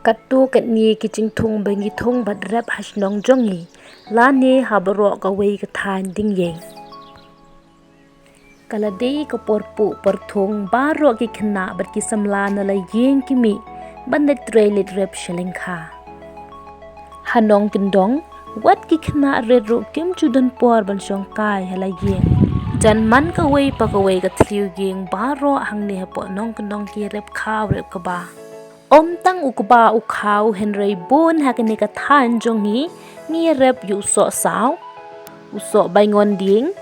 Katu kat ni kicing thung bengi thung bat rap hash nong jongi la ne habro ka wei ka Thaiñ Diengiei kala dei ka porpu perthung baro ki khna bat ki samla na la yeng ki mi bandet trailit rap shalingkha hanong kindong wat ki khna red ro kim chudan por ban shong kai hala yeng jan man ka wei pa ka wei ka thliu ging baro hang ne po nong kindong ki rap khaw rap ka ba Om tang ukba ukau Henry Bon hakini ka Thaiñ jongi ngi rep yu so sao uso baingon ding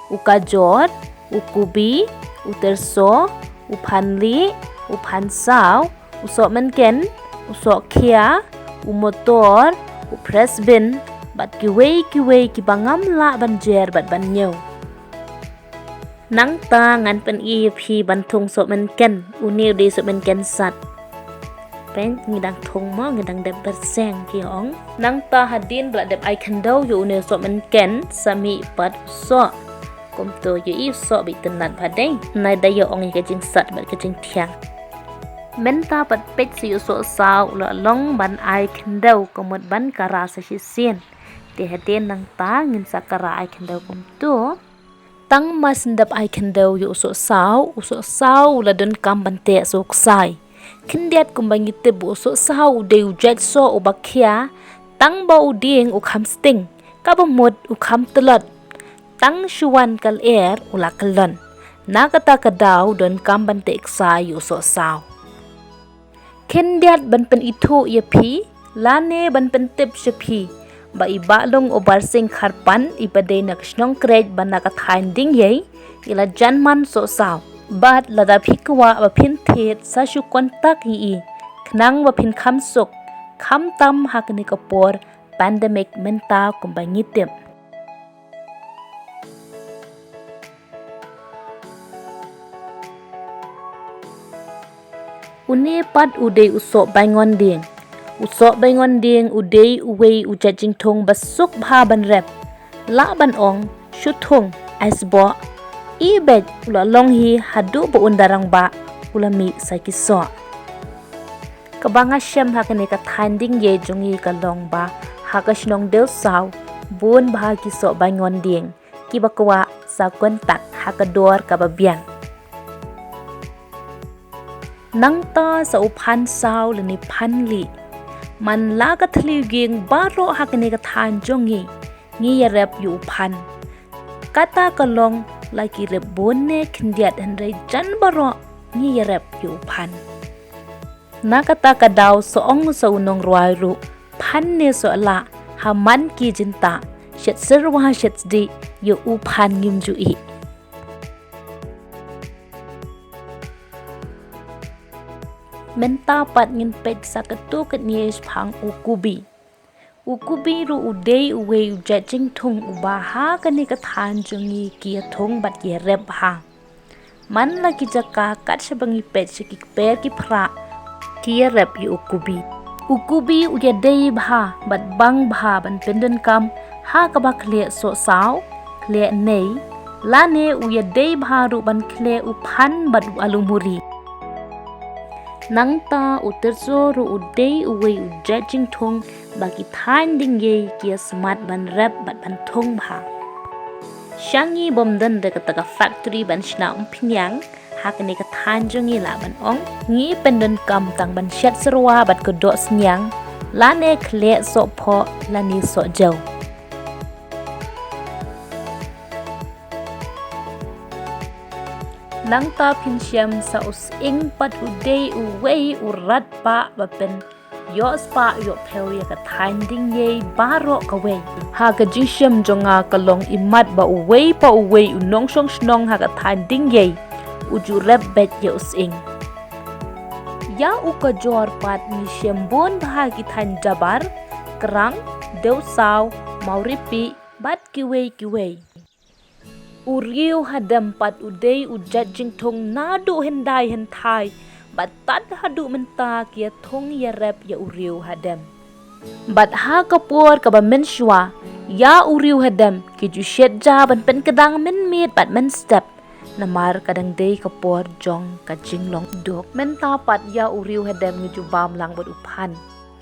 ukajor ukubi uterso uphanli uphansao uso menken uso khia umotor upresbin bat kiwei ki bangam la banjer bat banyeu nang ta ngan pen i phi ban thung so menken uniu di so menken sat ngidang thong mo ngidang dep berseng kiong nang ta hadin bla dep ai khandau yu ne so men ken sami pat so kom to yu i so bi tenat phadai nai da yo ong ka jing sat ba ka jing thiang men ta pat pet si so sao la long ban ai khandau komot ban kara sa shi sien te hadin nang ta ngin sakara ai khandau kom to tang mas ndap ai khandau yu so sao la don kam ban te so sai Kindiat kumbangi tebu so sao de ujat so ubakia tang ba uding ukam sting kabamod ukam telot tang shuwan kal ulakalon nakata kadaw don kamban te iksa yu so sao Kindiat ban pen itu yapi lane ban pen tip shapi ba iba long obarsing kharpan ibade nakshnong krej ban naka Thaiñ Diengiei ila janman so sao Bat lada phikwa ba phin thet sa shu kontak hi knang ba phin kham suk kham tam hakni kapor pandemic menta kumbangi tem Une pat udei usok baingon ding udei uwei ujajing thong basuk bha ban rep la ban ong shuthung asbo Ibet ula long hi hadu bo undarang ba ula mi sakiso kabanga shem hakane ka Thaiñ Diengiei jongi ka long ba hakashnong del saw bun ba ki so baingon ding ki bakwa sa kontak hakador ka babian nang ta sa uphan saw lani phanli man la ka thliu ging baro hakane ka Thaiñ jongi ngi yarep yu uphan kata ka long Lagi rebone kendiat henry jan baro ni rep yu pan. Nakata kadaw soong sa unong ruairu pan ne so la haman ki jinta shet serwa shet di yu upan ngim jui. Menta pat ngin pet sa ketu nies pang ukubi. Ukubi ru udei uwe ujajing thung ubaha kani ka Thaiñ jongi kia thung bat ye rep ha. Man la ki jaka kat sabangi pet ki per ki phra kia rep yu ukubi. Ukubi uya dei bha bat bang bha ban pendon kam ha ka ba khle so sao khle nei la ne uya dei bha ru ban khle uphan bat alumuri. Nang ta uterso ru udei uwe ujajing thung bagi Thaiñ Diengiei kia smart ban rap bat ban thong bha. Shangi bomdan de kata factory ban shna Pyongyang hakni ka Thaiñ jongi la ban ong ngi pendon kam tang ban shet serwa bat ko do snyang la ne khle so pho la ni so jaw. Nang ta pinshem sa us ing pat udei uwei urat pa bapen yos pa yo pheu ya ka Thaiñ Diengiei baro ka wei ha ka jishem jonga kalong imat ba uwei pa uwei unong shong shnong ha ka Thaiñ Diengiei uju rep bet ya us ing ya uka jor pat ni shembon ba ki Thaiñ jabar krang deu saw mauripi bat kiwei Uriu hadam pat udei ujajing thong nadu hendai hentai bat tad hadu menta kia thong ya rep ya uriu hadam bat ha kapur ka ba menshwa ya uriu hadam ki ju shet ja ban pen kedang men mit bat men step namar kadang day kapor jong ka jinglong dok menta pat ya uriu hedem ngeju bam lang bot upan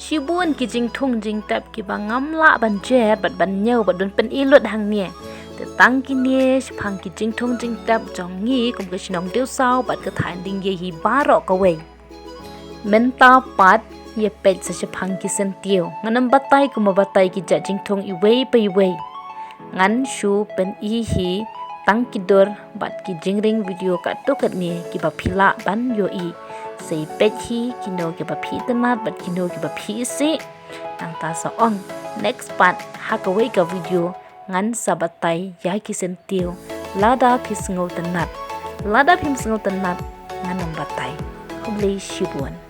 shibun ki jing thung jing tap ki bangam la ban jet bat ban nyau bat don pen ilut hang nie te tang ki nie shpang ki jing thung jing tap jong ngi kum ke shnong deu sao bat ka thain ding ye hi baro ka wei menta pat ye pet sa shpang ki sentio nganam batai kum batai ki ja jing thung i wei pe wei ngan shu pen i hi tang ki dor bat ki jingring video ka tokat ni ki ba phila ban yo i sei pet hi ki no ki ba phi tanat bat ki no ki ba phi si tang ta sa ong next part ha ka wei ka video ngan sabatai ya ki sentio lada phis ngau tanat nganam batai hoblei shibun